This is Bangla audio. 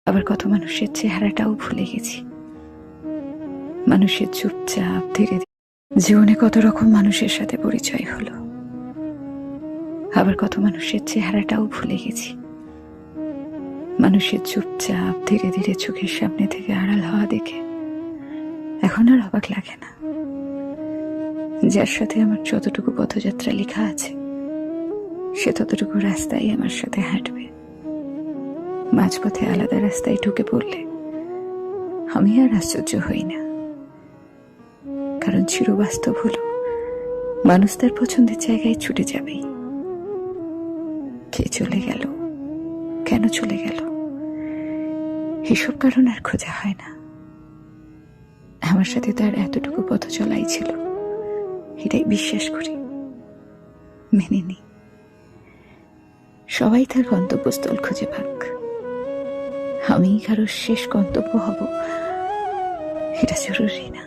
আবার কত মানুষের চেহারাটাও ভুলে গেছি। মানুষের চুপচাপ ধীরে ধীরে জীবনে কত রকম মানুষের সাথে পরিচয় হলো, আবার কত মানুষের চেহারাটাও ভুলে গেছি। মানুষের চুপচাপ ধীরে ধীরে চোখের সামনে থেকে আড়াল হওয়া দেখে এখন আর অবাক লাগে না। যার সাথে আমার যতটুকু পথযাত্রা লেখা আছে সে ততটুকু রাস্তায় আমার সাথে হাঁটবে। মাঝপথে আলাদা রাস্তায় ঢুকে পড়লে আমি আর আশ্চর্য হই না, কারণ চিরবাস্তব হলো মানুষ তার পছন্দের জায়গায় ছুটে যাবেই। কে চলে গেল, কেন চলে গেল, এসব কারণ আর খোঁজা হয় না। আমার সাথে তার এতটুকু পথ চলাই ছিল, এটাই বিশ্বাস করি, মেনে নি। সবাই তার গন্তব্যস্থল খুঁজে পাক, আমি কারোর শেষ গন্তব্য হব এটা জরুরি না।